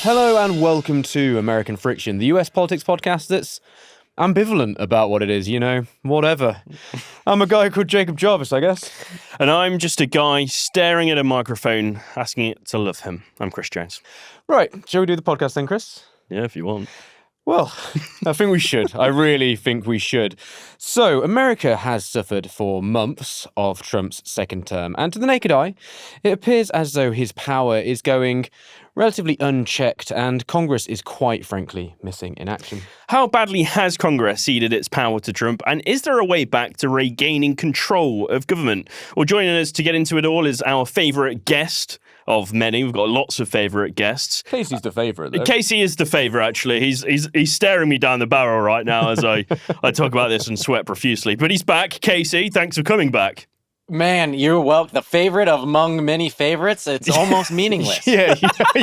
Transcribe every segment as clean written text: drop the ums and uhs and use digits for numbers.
Hello and welcome to American Friction, the US politics podcast that's ambivalent about what it is, whatever. I'm a guy called Jacob Jarvis, I guess. And I'm just a guy staring at a microphone, asking it to love him. I'm Chris Jones. Right, shall we do the podcast then, Chris? Yeah, if you want. Well, I think we should. I really think we should. So, America has suffered for months of Trump's second term, and to the naked eye, it appears as though his power is going relatively unchecked, and Congress is quite frankly missing in action. How badly has Congress ceded its power to Trump, and is there a way back to regaining control of government? Well, joining us to get into it all is our favourite guest of many. We've got lots of favourite guests. Casey's the favourite, though. Casey is the favourite, actually. He's staring me down the barrel right now as I talk about this and sweat profusely. But he's back. Casey, thanks for coming back. Man, you're welcome. The favorite of among many favorites. It's almost meaningless. Yeah,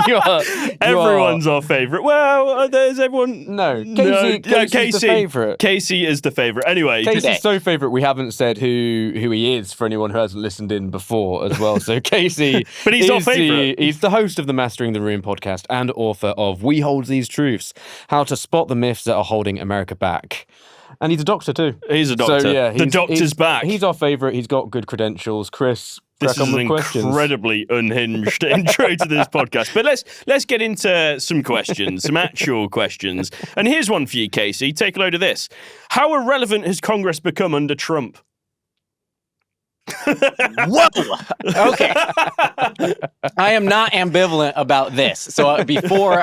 you are. Everyone's our favourite. Well, there's everyone. No, Casey's the favourite. Casey is the favourite. Anyway, Casey's so favourite we haven't said who he is for anyone who hasn't listened in before as well. So Casey, but he's our favourite. He's the host of the Mastering the Room podcast and author of We Hold These Truths: How to Spot the Myths That Are Holding America Back. And he's a doctor too. He's a doctor. So, yeah, the doctor's back. He's our favourite. He's got good credentials. Chris, this is an incredibly unhinged intro to this podcast. But let's get into some questions, some actual questions. And here's one for you, Casey. Take a load of this. How irrelevant has Congress become under Trump? Whoa! Okay. I am not ambivalent about this. So before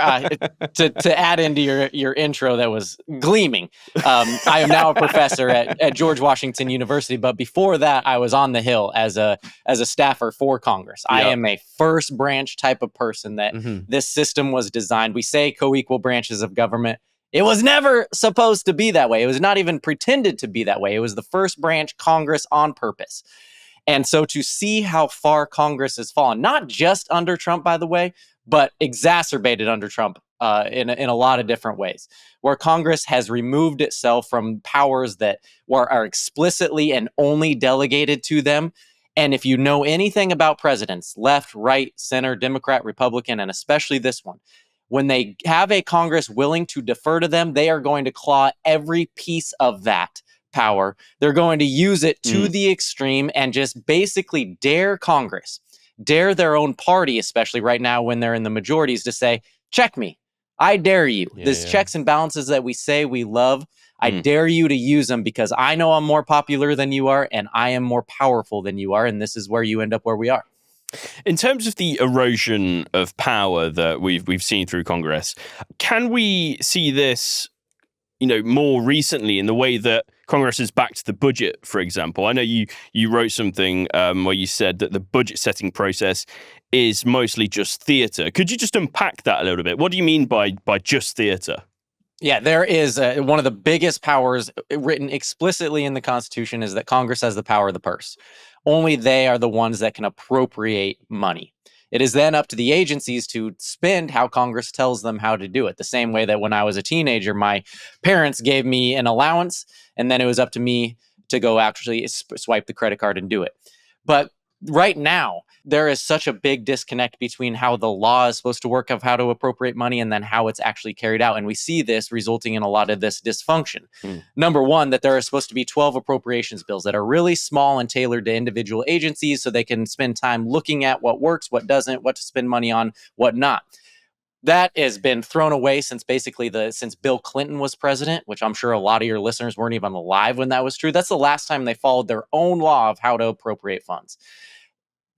to add into your intro that was gleaming, I am now a professor at George Washington University. But before that, I was on the Hill as a staffer for Congress. Yep. I am a first branch type of person that this system was designed. We say co-equal branches of government. It was never supposed to be that way. It was not even pretended to be that way. It was the first branch Congress on purpose. And so to see how far Congress has fallen, not just under Trump, by the way, but exacerbated under Trump in a lot of different ways, where Congress has removed itself from powers that are explicitly and only delegated to them. And if you know anything about presidents, left, right, center, Democrat, Republican, and especially this one, when they have a Congress willing to defer to them, they are going to claw every piece of that power. They're going to use it to the extreme and just basically dare Congress, dare their own party, especially right now when they're in the majorities, to say, check me. I dare you. Checks and balances that we say we love, I dare you to use them because I know I'm more popular than you are and I am more powerful than you are. And this is where you end up where we are. In terms of the erosion of power that we've seen through Congress, can we see this, more recently in the way that Congress has backed the budget, for example? I know you wrote something where you said that the budget setting process is mostly just theatre. Could you just unpack that a little bit? What do you mean by just theatre? Yeah, there is one of the biggest powers written explicitly in the Constitution is that Congress has the power of the purse. Only they are the ones that can appropriate money. It is then up to the agencies to spend how Congress tells them how to do it. The same way that when I was a teenager, my parents gave me an allowance, and then it was up to me to go actually swipe the credit card and do it. But right now, there is such a big disconnect between how the law is supposed to work of how to appropriate money and then how it's actually carried out. And we see this resulting in a lot of this dysfunction. Number one, that there are supposed to be 12 appropriations bills that are really small and tailored to individual agencies so they can spend time looking at what works, what doesn't, what to spend money on, what not. That has been thrown away since since Bill Clinton was president, which I'm sure a lot of your listeners weren't even alive when that was true. That's the last time they followed their own law of how to appropriate funds.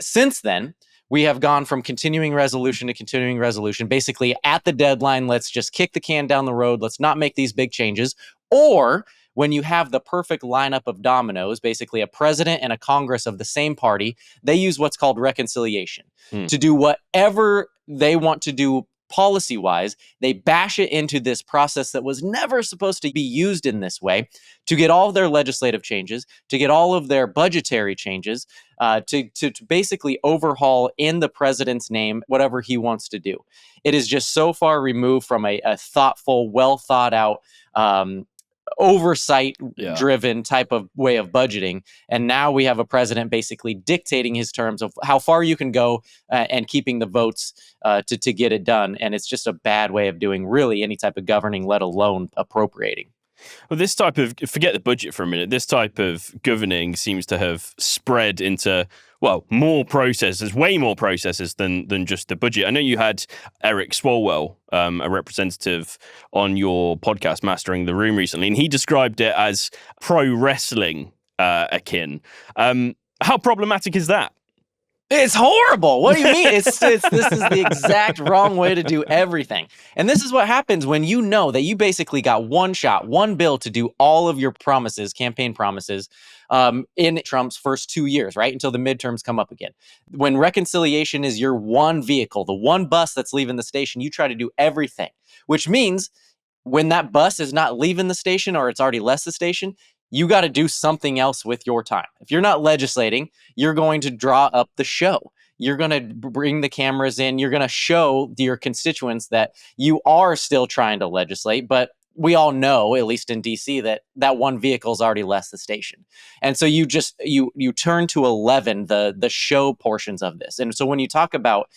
Since then, we have gone from continuing resolution to continuing resolution. Basically, at the deadline, let's just kick the can down the road. Let's not make these big changes. Or when you have the perfect lineup of dominoes, basically a president and a Congress of the same party, they use what's called reconciliation to do whatever they want to do policy-wise. They bash it into this process that was never supposed to be used in this way to get all of their legislative changes, to get all of their budgetary changes, to basically overhaul in the president's name whatever he wants to do. It is just so far removed from a thoughtful, well thought out oversight Yeah. driven type of way of budgeting. And now we have a president basically dictating his terms of how far you can go and keeping the votes to get it done. And it's just a bad way of doing really any type of governing, let alone appropriating. Well, this type of, forget the budget for a minute, this type of governing seems to have spread into, well, more processes, way more processes than just the budget. I know you had Eric Swalwell, a representative, on your podcast, Mastering the Room, recently, and he described it as pro wrestling akin. How problematic is that? It's horrible. What do you mean? This is the exact wrong way to do everything. And this is what happens when you know that you basically got one shot, one bill to do all of your promises, campaign promises, in Trump's first 2 years, right? Until the midterms come up again. When reconciliation is your one vehicle, the one bus that's leaving the station, you try to do everything, which means when that bus is not leaving the station or it's already left the station, you got to do something else with your time. If you're not legislating, you're going to draw up the show. You're going to bring the cameras in. You're going to show your constituents that you are still trying to legislate, but we all know, at least in DC, that one vehicle's already left the station. And so you turn to 11 the show portions of this. And so when you talk about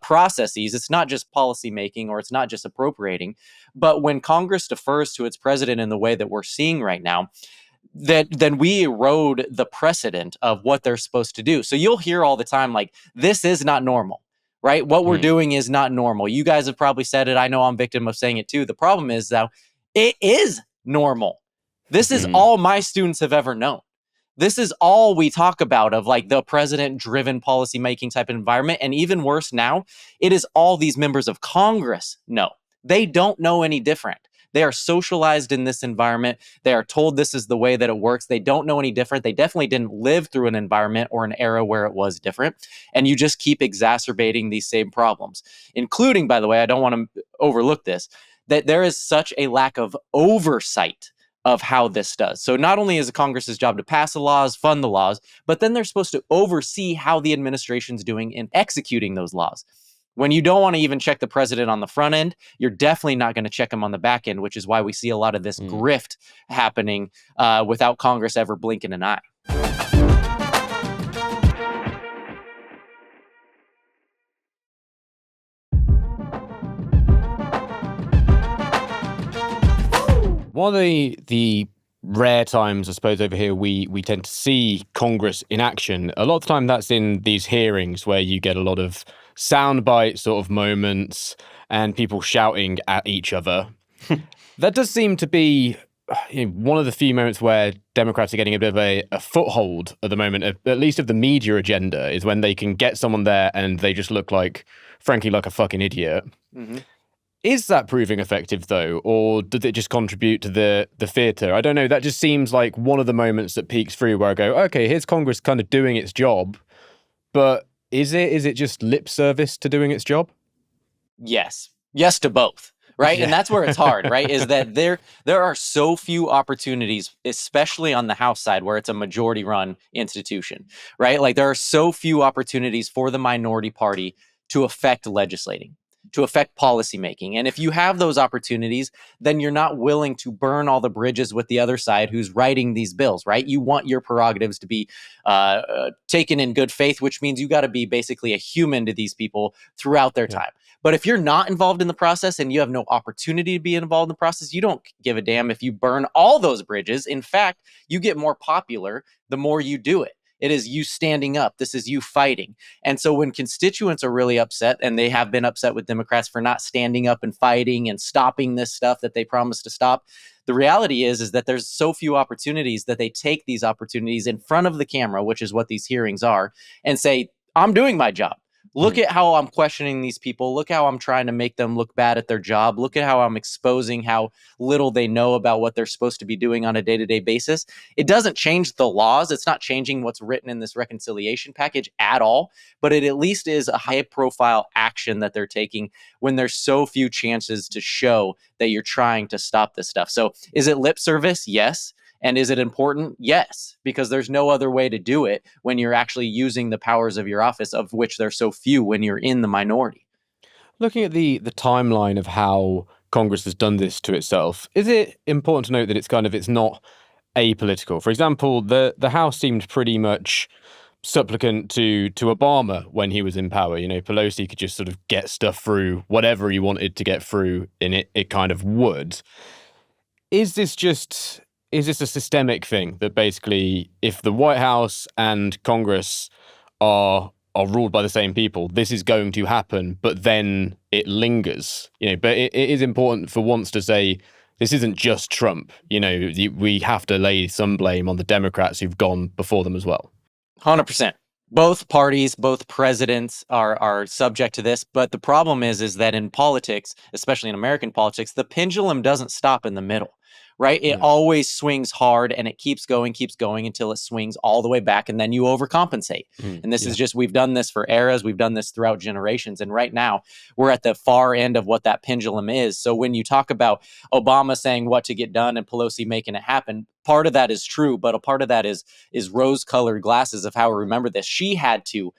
processes, it's not just policy making or it's not just appropriating, but when Congress defers to its president in the way that we're seeing right now, then we erode the precedent of what they're supposed to do. So you'll hear all the time, like, this is not normal, right? What we're doing is not normal. You guys have probably said it. I know I'm a victim of saying it too. The problem is, though, it is normal. This is all my students have ever known. This is all we talk about of like the president-driven policymaking type of environment. And even worse now, it is all these members of Congress know. They don't know any different. They are socialized in this environment. They are told this is the way that it works. They don't know any different. They definitely didn't live through an environment or an era where it was different. And you just keep exacerbating these same problems, including, by the way, I don't want to overlook this, that there is such a lack of oversight of how this does. So not only is it Congress's job to pass the laws, fund the laws, but then they're supposed to oversee how the administration's doing in executing those laws. When you don't want to even check the president on the front end, you're definitely not going to check him on the back end, which is why we see a lot of this grift happening without Congress ever blinking an eye. One of the rare times, I suppose, over here we tend to see Congress in action, a lot of the time that's in these hearings where you get a lot of soundbite sort of moments and people shouting at each other. That does seem to be one of the few moments where Democrats are getting a bit of a foothold at the moment, at least of the media agenda, is when they can get someone there and they just look like, frankly, like a fucking idiot. Mm-hmm. Is that proving effective, though, or did it just contribute to the theatre? I don't know. That just seems like one of the moments that peeks through where I go, okay, here's Congress kind of doing its job, but is it just lip service to doing its job? Yes to both. Right. Yeah. And that's where it's hard, right? Is that there are so few opportunities, especially on the House side where it's a majority run institution, right? Like there are so few opportunities for the minority party to affect legislating, to affect policymaking. And if you have those opportunities, then you're not willing to burn all the bridges with the other side who's writing these bills, right? You want your prerogatives to be taken in good faith, which means you got to be basically a human to these people throughout their time. But if you're not involved in the process and you have no opportunity to be involved in the process, you don't give a damn if you burn all those bridges. In fact, you get more popular the more you do it. It is you standing up. This is you fighting. And so when constituents are really upset, and they have been upset with Democrats for not standing up and fighting and stopping this stuff that they promised to stop, the reality is that there's so few opportunities that they take these opportunities in front of the camera, which is what these hearings are, and say, I'm doing my job. Look at how I'm questioning these people. Look how I'm trying to make them look bad at their job. Look at how I'm exposing how little they know about what they're supposed to be doing on a day-to-day basis. It doesn't change the laws. It's not changing what's written in this reconciliation package at all, but it at least is a high-profile action that they're taking when there's so few chances to show that you're trying to stop this stuff. So is it lip service? Yes. And is it important? Yes, because there's no other way to do it when you're actually using the powers of your office, of which there's so few when you're in the minority. Looking at the timeline of how Congress has done this to itself, is it important to note that it's not apolitical? For example, the House seemed pretty much supplicant to Obama when he was in power. Pelosi could just sort of get stuff through, whatever he wanted to get through, and it kind of would. Is this a systemic thing that basically, if the White House and Congress are ruled by the same people, this is going to happen, but then it lingers? But it is important for once to say this isn't just Trump. We have to lay some blame on the Democrats who've gone before them as well. 100%. Both parties, both presidents are subject to this. But the problem is that in politics, especially in American politics, the pendulum doesn't stop in the middle, right? It always swings hard, and it keeps going until it swings all the way back, and then you overcompensate. And this is just, we've done this for eras. We've done this throughout generations. And right now we're at the far end of what that pendulum is. So when you talk about Obama saying what to get done and Pelosi making it happen, part of that is true, but a part of that is rose-colored glasses of how we remember this. She had to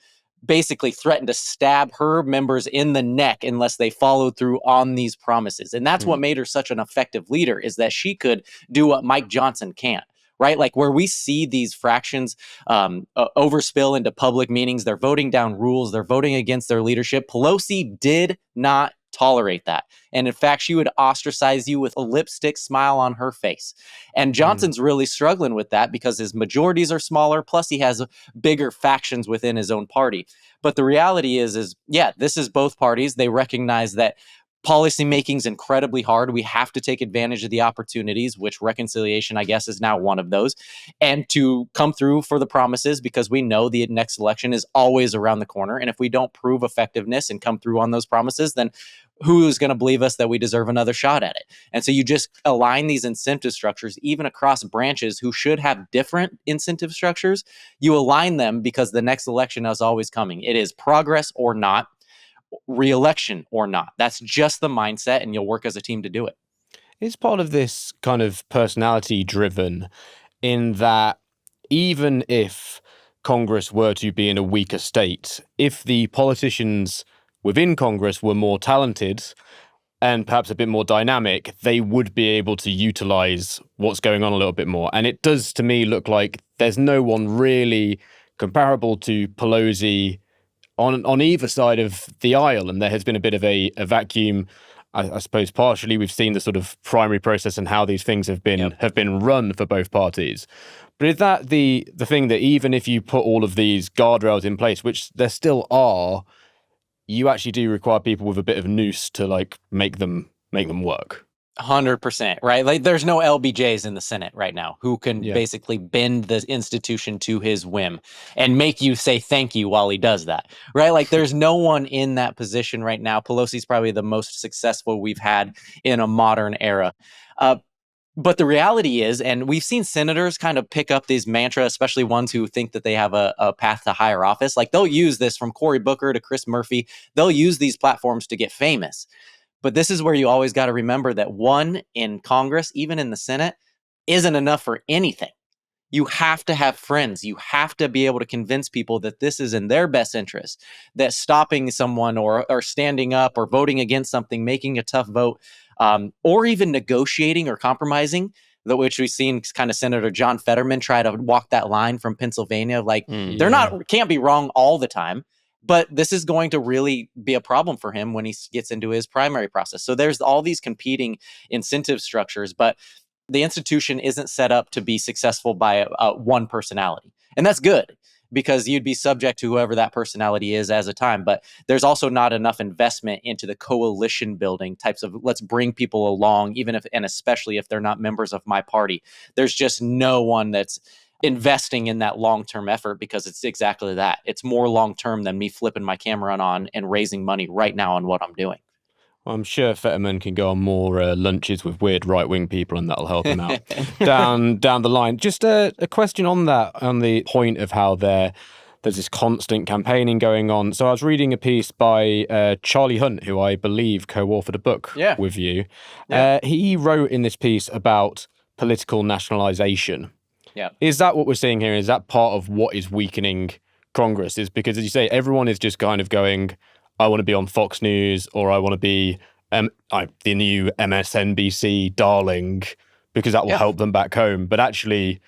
basically threaten to stab her members in the neck unless they followed through on these promises. And that's what made her such an effective leader, is that she could do what Mike Johnson can't. Right? Like where we see these fractions overspill into public meetings, they're voting down rules, they're voting against their leadership. Pelosi did not tolerate that. And in fact, she would ostracize you with a lipstick smile on her face. And Johnson's really struggling with that because his majorities are smaller, plus he has bigger factions within his own party. But the reality is this is both parties. They recognize that policy making is incredibly hard. We have to take advantage of the opportunities, which reconciliation, I guess, is now one of those, and to come through for the promises, because we know the next election is always around the corner. And if we don't prove effectiveness and come through on those promises, then who is going to believe us that we deserve another shot at it? And so you just align these incentive structures, even across branches who should have different incentive structures. You align them because the next election is always coming. It is progress or not, re-election or not. That's just the mindset, and you'll work as a team to do it. Is part of this kind of personality driven, in that even if Congress were to be in a weaker state, if the politicians within Congress were more talented and perhaps a bit more dynamic, they would be able to utilize what's going on a little bit more? And it does, to me, look like there's no one really comparable to Pelosi on either side of the aisle, and there has been a bit of a vacuum. I suppose partially we've seen the sort of primary process and how these things have been run for both parties. But is that the thing, that even if you put all of these guardrails in place, which there still are, you actually do require people with a bit of nous to like make them work? 100%, right? Like there's no LBJs in the Senate right now who can basically bend the institution to his whim and make you say thank you while he does that, right? Like there's no one in that position right now. Pelosi's probably the most successful we've had in a modern era. But the reality is, and we've seen senators kind of pick up these mantras, especially ones who think that they have a path to higher office. Like they'll use this, from Cory Booker to Chris Murphy. They'll use these platforms to get famous. But this is where you always got to remember that one in Congress, even in the Senate, isn't enough for anything. You have to have friends. You have to be able to convince people that this is in their best interest, that stopping someone or standing up or voting against something, making a tough vote, or even negotiating or compromising, which we've seen kind of Senator John Fetterman try to walk that line from Pennsylvania. Like can't be wrong all the time. But this is going to really be a problem for him when he gets into his primary process. So there's all these competing incentive structures, but the institution isn't set up to be successful by one personality. And that's good, because you'd be subject to whoever that personality is as a time. But there's also not enough investment into the coalition building types of, let's bring people along, even if, and especially if they're not members of my party. There's just no one that's investing in that long-term effort, because it's exactly that. It's more long-term than me flipping my camera on and raising money right now on what I'm doing. Well, I'm sure Fetterman can go on more lunches with weird right-wing people, and that'll help him out down the line. Just a question on that, on the point of how there's this constant campaigning going on. So I was reading a piece by Charlie Hunt, who I believe co-authored a book with you. Yeah. He wrote in this piece about political nationalization. Yeah. Is that what we're seeing here? Is that part of what is weakening Congress? Is because, as you say, everyone is just kind of going, I want to be on Fox News, or I want to be the new MSNBC darling, because that will help them back home. But actually,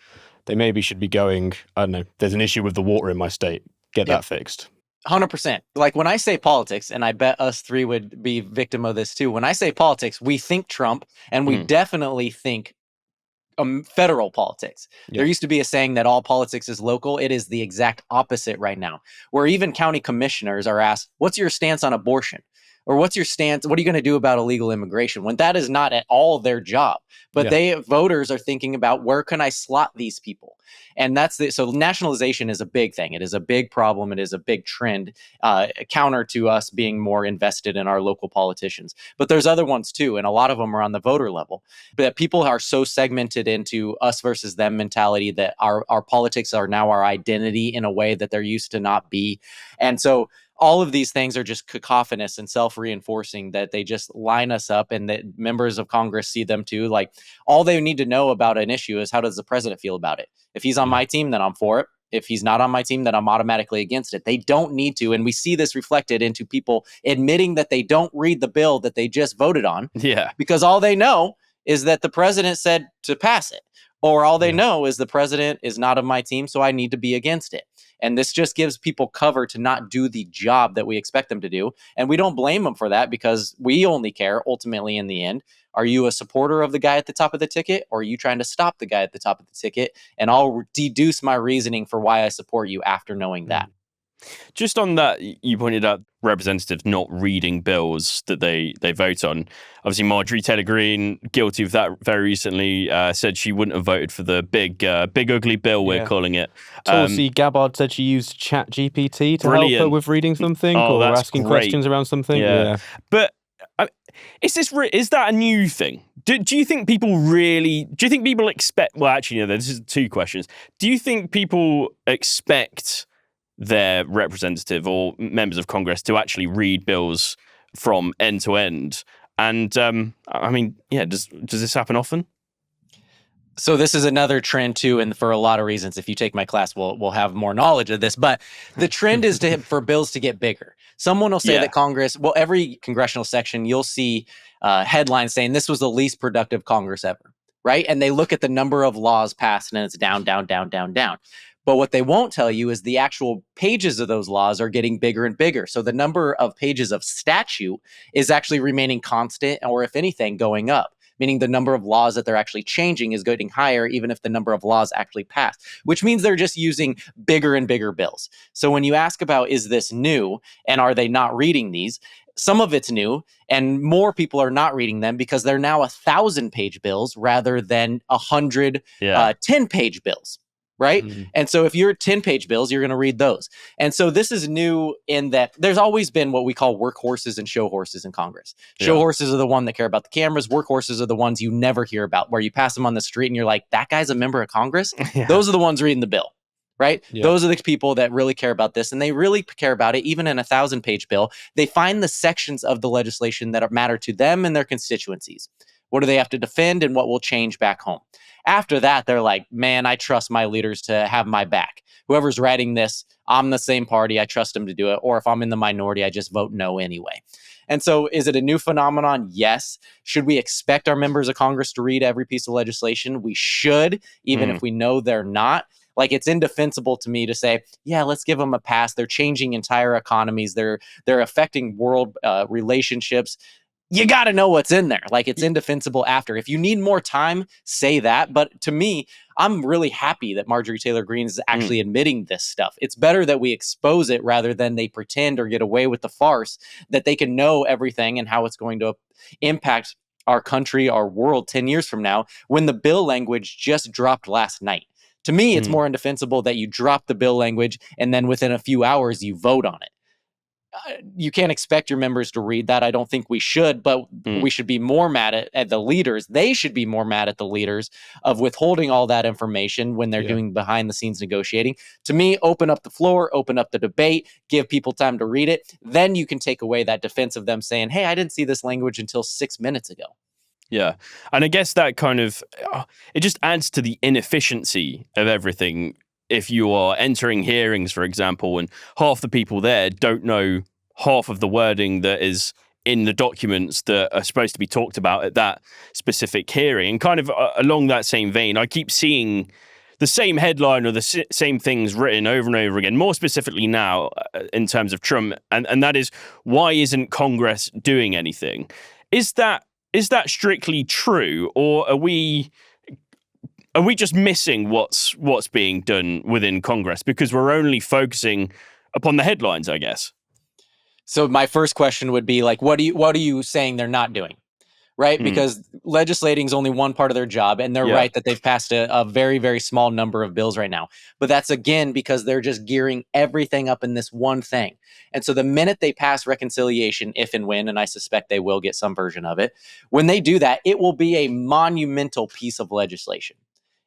they maybe should be going, I don't know, there's an issue with the water in my state. Get that fixed. 100%. Like when I say politics, and I bet us three would be victim of this too. When I say politics, we think Trump, and we definitely think federal politics. There used to be a saying that all politics is local. It is the exact opposite right now, where even county commissioners are asked, what's your stance on abortion? Or what's your stance? What are you going to do about illegal immigration? When that is not at all their job. But voters are thinking about, where can I slot these people? And so nationalization is a big thing. It is a big problem. It is a big trend, counter to us being more invested in our local politicians. But there's other ones too, and a lot of them are on the voter level. But people are so segmented into us versus them mentality that our politics are now our identity in a way that they're used to not be. And so all of these things are just cacophonous and self-reinforcing, that they just line us up, and that members of Congress see them too. Like, all they need to know about an issue is, how does the president feel about it? If he's on my team, then I'm for it. If he's not on my team, then I'm automatically against it. They don't need to. And we see this reflected into people admitting that they don't read the bill that they just voted on. Yeah. Because all they know is that the president said to pass it. Or all they know is the president is not on my team, so I need to be against it. And this just gives people cover to not do the job that we expect them to do. And we don't blame them for that, because we only care ultimately in the end. Are you a supporter of the guy at the top of the ticket, or are you trying to stop the guy at the top of the ticket? And I'll deduce my reasoning for why I support you after knowing that. Just on that, you pointed out representatives not reading bills that they vote on. Obviously, Marjorie Taylor Greene, guilty of that very recently, said she wouldn't have voted for the big ugly bill, we're calling it. Tulsi Gabbard said she used ChatGPT to help her with reading something or asking questions around something. Yeah. But is that a new thing? Do you think people expect, well, actually, no, this is two questions. Do you think people expect their representative or members of Congress to actually read bills from end to end? And I mean, does this happen often? So this is another trend too, and for a lot of reasons. If you take my class, we'll have more knowledge of this. But the trend is for bills to get bigger. Someone will say that Congress, every congressional section, you'll see headlines saying this was the least productive Congress ever, right? And they look at the number of laws passed, and it's down, down, down, down, down. But what they won't tell you is the actual pages of those laws are getting bigger and bigger. So the number of pages of statute is actually remaining constant, or if anything, going up, meaning the number of laws that they're actually changing is getting higher, even if the number of laws actually passed, which means they're just using bigger and bigger bills. So when you ask about, is this new and are they not reading these? Some of it's new, and more people are not reading them because they're now 1,000-page bills rather than 100 10-page bills. Right. Mm-hmm. And so if you're 10-page bills, you're going to read those. And so this is new in that there's always been what we call workhorses and show horses in Congress. Show horses are the one that care about the cameras. Workhorses are the ones you never hear about, where you pass them on the street and you're like, that guy's a member of Congress. Those are the ones reading the bill. Right. Those are the people that really care about this, and they really care about it. Even in a 1,000-page bill, they find the sections of the legislation that matter to them and their constituencies. What do they have to defend, and what will change back home? After that, they're like, man, I trust my leaders to have my back. Whoever's writing this, I'm the same party. I trust them to do it. Or if I'm in the minority, I just vote no anyway. And so is it a new phenomenon? Yes. Should we expect our members of Congress to read every piece of legislation? We should, even if we know they're not. Like, it's indefensible to me to say, yeah, let's give them a pass. They're changing entire economies. They're affecting world relationships. You got to know what's in there. Like, it's indefensible after. If you need more time, say that. But to me, I'm really happy that Marjorie Taylor Greene is actually admitting this stuff. It's better that we expose it rather than they pretend or get away with the farce, that they can know everything and how it's going to impact our country, our world 10 years from now, when the bill language just dropped last night. To me, it's more indefensible that you drop the bill language and then within a few hours you vote on it. You can't expect your members to read that. I don't think we should, but we should be more mad at the leaders. They should be more mad at the leaders of withholding all that information when they're doing behind the scenes negotiating. To me, open up the floor, open up the debate, give people time to read it. Then you can take away that defense of them saying, hey, I didn't see this language until 6 minutes ago. Yeah. And I guess that kind of, it just adds to the inefficiency of everything. If you are entering hearings, for example, and half the people there don't know half of the wording that is in the documents that are supposed to be talked about at that specific hearing. And kind of along that same vein, I keep seeing the same headline or the same things written over and over again, more specifically now in terms of Trump, and that is, why isn't Congress doing anything? Is that strictly true, or are we just missing what's being done within Congress because we're only focusing upon the headlines, I guess? So my first question would be like, what are you saying they're not doing? Right? Because legislating is only one part of their job, and they're right that they've passed a very, very small number of bills right now. But that's, again, because they're just gearing everything up in this one thing. And so the minute they pass reconciliation, if and when, and I suspect they will get some version of it, when they do that, it will be a monumental piece of legislation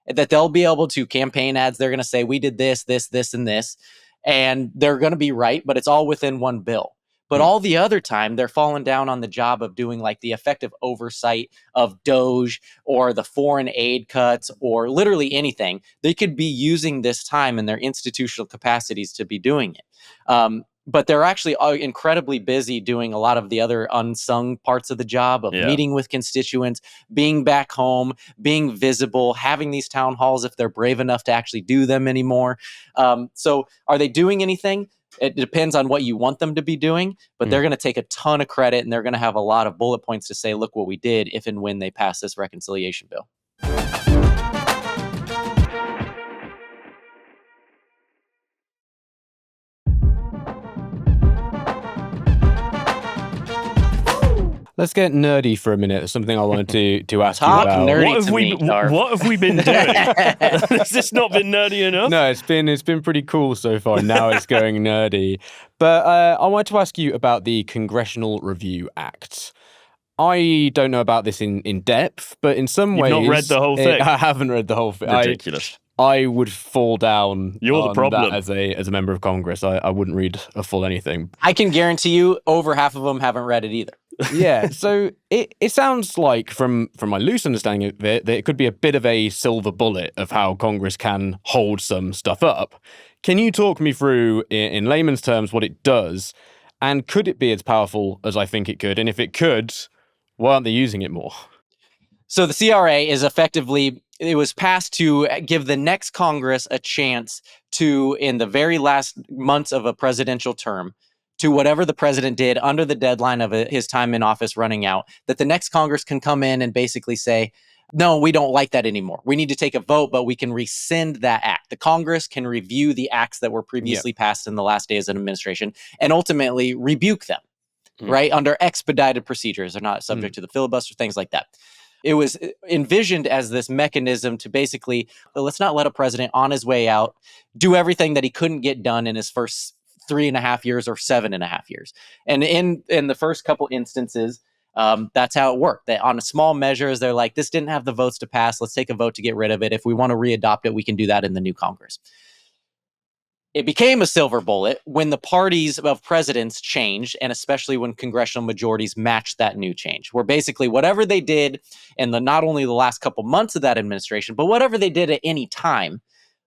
that they'll be able to campaign ads. They're going to say, we did this, this, this, and this, and they're going to be right, but it's all within one bill. But all the other time, they're falling down on the job of doing like the effective oversight of DOGE or the foreign aid cuts or literally anything. They could be using this time in their institutional capacities to be doing it. But they're actually incredibly busy doing a lot of the other unsung parts of the job of meeting with constituents, being back home, being visible, having these town halls if they're brave enough to actually do them anymore. So are they doing anything? It depends on what you want them to be doing, but they're going to take a ton of credit, and they're going to have a lot of bullet points to say, look what we did if and when they pass this reconciliation bill. Let's get nerdy for a minute. Something I wanted to ask you Talk about. nerdy. What have we been doing? Has this not been nerdy enough? No, it's been pretty cool so far. Now it's going nerdy. But I wanted to ask you about the Congressional Review Act. I don't know about this in depth, but in some ways... You've not read the whole thing? I haven't read the whole thing. Ridiculous. I would fall down You're the problem. that as a member of Congress. I wouldn't read a full anything. I can guarantee you over half of them haven't read it either. Yeah, so it sounds like, from my loose understanding of it, that it could be a bit of a silver bullet of how Congress can hold some stuff up. Can you talk me through, in layman's terms, what it does, and could it be as powerful as I think it could? And if it could, why aren't they using it more? So the CRA is effectively, it was passed to give the next Congress a chance to, in the very last months of a presidential term, to whatever the president did under the deadline of his time in office running out, that the next Congress can come in and basically say, no, we don't like that anymore. We need to take a vote, but we can rescind that act. The Congress can review the acts that were previously passed in the last days of administration and ultimately rebuke them, right? Under expedited procedures. They're not subject to the filibuster, things like that. It was envisioned as this mechanism to basically, let's not let a president on his way out do everything that he couldn't get done in his first 3.5 years or 7.5 years. And in the first couple instances, that's how it worked. That on a small measures, they're like, this didn't have the votes to pass. Let's take a vote to get rid of it. If we want to readopt it, we can do that in the new Congress. It became a silver bullet when the parties of presidents changed, and especially when congressional majorities matched that new change, where basically whatever they did in not only the last couple months of that administration, but whatever they did at any time,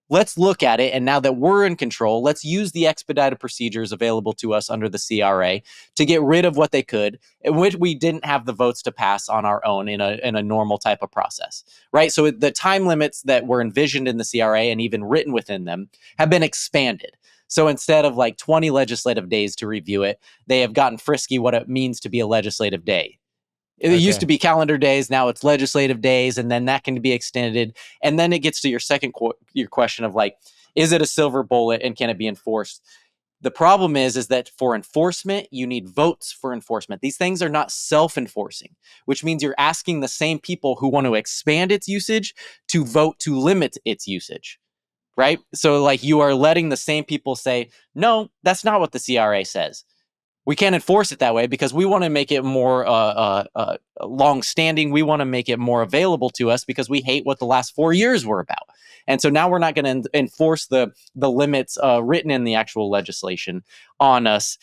let's look at it. And now that we're in control, let's use the expedited procedures available to us under the CRA to get rid of what they could, in which we didn't have the votes to pass on our own in a normal type of process, right? So the time limits that were envisioned in the CRA and even written within them have been expanded. So instead of like 20 legislative days to review it, they have gotten frisky what it means to be a legislative day. It used to be calendar days. Now it's legislative days, and then that can be extended. And then it gets to your second your question of like, is it a silver bullet and can it be enforced? The problem is that for enforcement, you need votes for enforcement. These things are not self-enforcing, which means you're asking the same people who want to expand its usage to vote to limit its usage, right? So like you are letting the same people say, no, that's not what the CRA says. We can't enforce it that way because we want to make it more long-standing. We want to make it more available to us because we hate what the last 4 years were about. And so now we're not going to enforce the limits written in the actual legislation on us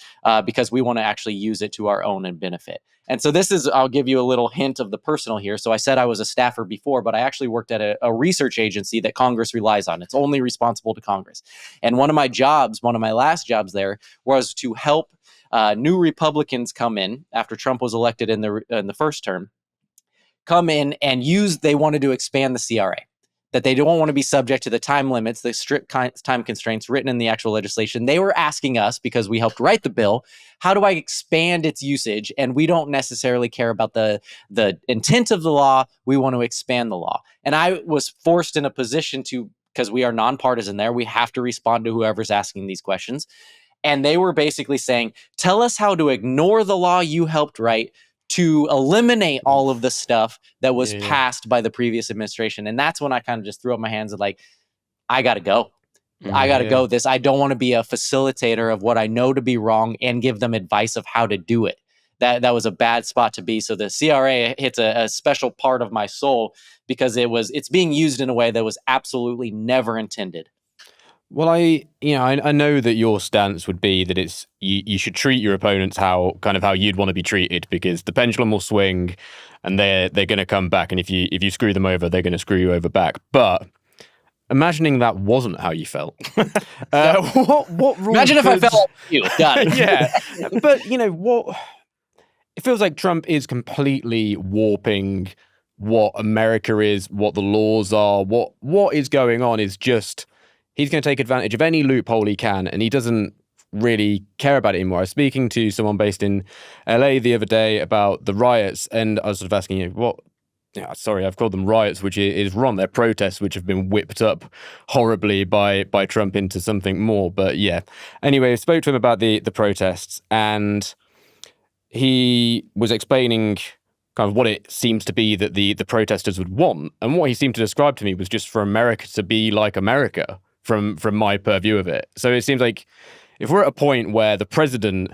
because we want to actually use it to our own and benefit. And so this is, I'll give you a little hint of the personal here. So I said I was a staffer before, but I actually worked at a research agency that Congress relies on. It's only responsible to Congress. And one of my last jobs there was to help new Republicans come in after Trump was elected in the first term, come in and they wanted to expand the CRA, that they don't want to be subject to the time limits, the strict time constraints written in the actual legislation. They were asking us, because we helped write the bill, how do I expand its usage? And we don't necessarily care about the intent of the law. We want to expand the law. And I was forced in a position to, because we are nonpartisan there, we have to respond to whoever's asking these questions. And they were basically saying, tell us how to ignore the law you helped write to eliminate all of the stuff that was passed by the previous administration. And that's when I kind of just threw up my hands and like, I got to go. I got to go. I don't want to be a facilitator of what I know to be wrong and give them advice of how to do it. That was a bad spot to be. So the CRA hits a special part of my soul because it's being used in a way that was absolutely never intended. Well, I know that your stance would be that it's you should treat your opponents how you'd want to be treated, because the pendulum will swing and they're going to come back, and if you screw them over, they're going to screw you over back. But imagining that wasn't how you felt. What rules? Imagine if I felt like you. Got it. Yeah, but what? It feels like Trump is completely warping what America is, what the laws are, what is going on is just. He's going to take advantage of any loophole he can, and he doesn't really care about it anymore. I was speaking to someone based in LA the other day about the riots, and I was sort of asking, sorry, I've called them riots, which is wrong. They're protests which have been whipped up horribly by Trump into something more. But yeah. Anyway, I spoke to him about the protests, and he was explaining kind of what it seems to be that the protesters would want. And what he seemed to describe to me was just for America to be like America. From my purview of it. So it seems like if we're at a point where the president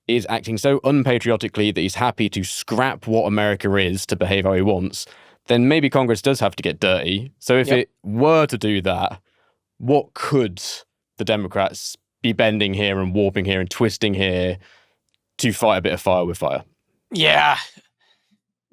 is acting so unpatriotically that he's happy to scrap what America is to behave how he wants, then maybe Congress does have to get dirty. So if it were to do that, what could the Democrats be bending here and warping here and twisting here to fight a bit of fire with fire? Yeah.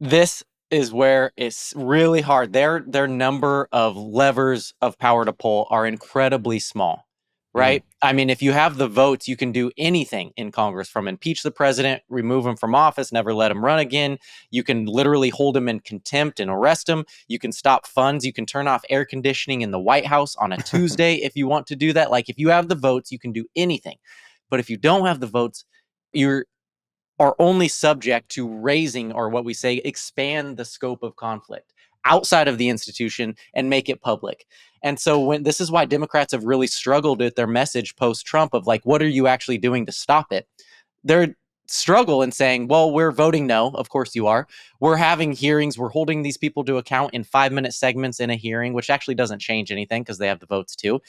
This is where it's really hard. Their number of levers of power to pull are incredibly small, right? I mean, if you have the votes, you can do anything in Congress, from impeach the president, remove him from office, never let him run again. You can literally hold him in contempt and arrest him. You can stop funds. You can turn off air conditioning in the White House on a Tuesday if you want to do that. Like, if you have the votes, you can do anything. But if you don't have the votes, you're are only subject to raising, or what we say, expand the scope of conflict outside of the institution and make it public. And so this is why Democrats have really struggled with their message post-Trump of like, what are you actually doing to stop it? They're struggle in saying, well, we're voting no. Of course you are. We're having hearings. We're holding these people to account in 5-minute segments in a hearing, which actually doesn't change anything because they have the votes too.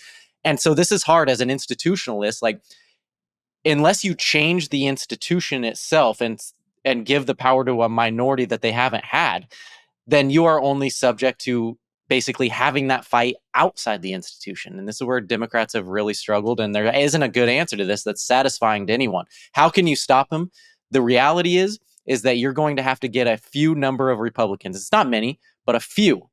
And so this is hard as an institutionalist, like, unless you change the institution itself and give the power to a minority that they haven't had, then you are only subject to basically having that fight outside the institution. And this is where Democrats have really struggled. And there isn't a good answer to this that's satisfying to anyone. How can you stop them? The reality is that you're going to have to get a few number of Republicans. It's not many, but a few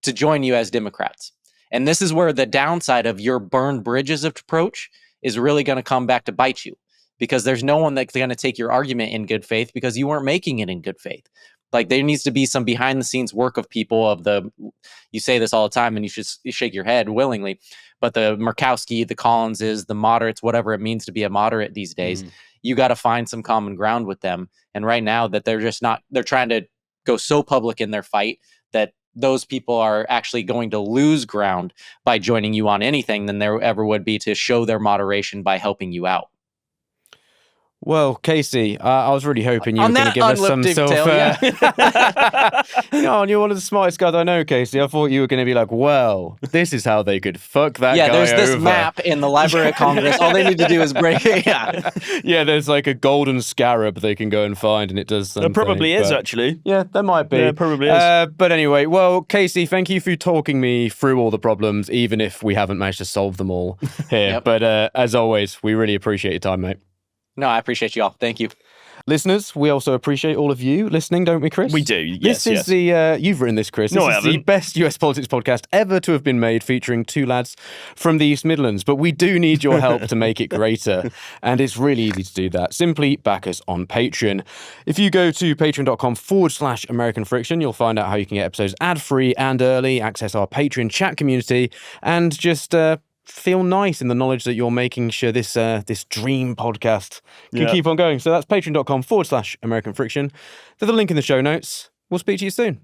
to join you as Democrats. And this is where the downside of your burn bridges approach is really going to come back to bite you, because there's no one that's going to take your argument in good faith because you weren't making it in good faith. Like, there needs to be some behind the scenes work of people you say this all the time and you shake your head willingly, but the Murkowski, the Collinses, the moderates, whatever it means to be a moderate these days, you got to find some common ground with them. And right now that they're trying to go so public in their fight that those people are actually going to lose ground by joining you on anything than there ever would be to show their moderation by helping you out. Well, Casey, I was really hoping you were going to give us some sort of... you're one of the smartest guys I know, Casey. I thought you were going to be like, well, this is how they could fuck that guy over. Yeah, there's this map in the Library of Congress. All they need to do is break it. Yeah, there's like a golden scarab they can go and find, and it does something. There probably is, actually. Yeah, there might be. Yeah, probably is. But anyway, well, Casey, thank you for talking me through all the problems, even if we haven't managed to solve them all here. Yep. But as always, we really appreciate your time, mate. No, I appreciate you all. Thank you. Listeners, we also appreciate all of you listening, don't we, Chris? We do, yes. This is the, you've written this, Chris. No, I This is the haven't. best US politics podcast ever to have been made, featuring two lads from the East Midlands. But we do need your help to make it greater. And it's really easy to do that. Simply back us on Patreon. If you go to patreon.com/American Friction, you'll find out how you can get episodes ad-free and early, access our Patreon chat community, and just feel nice in the knowledge that you're making sure this this dream podcast can keep on going. So that's patreon.com/American Friction. There's a link in the show notes. We'll speak to you soon.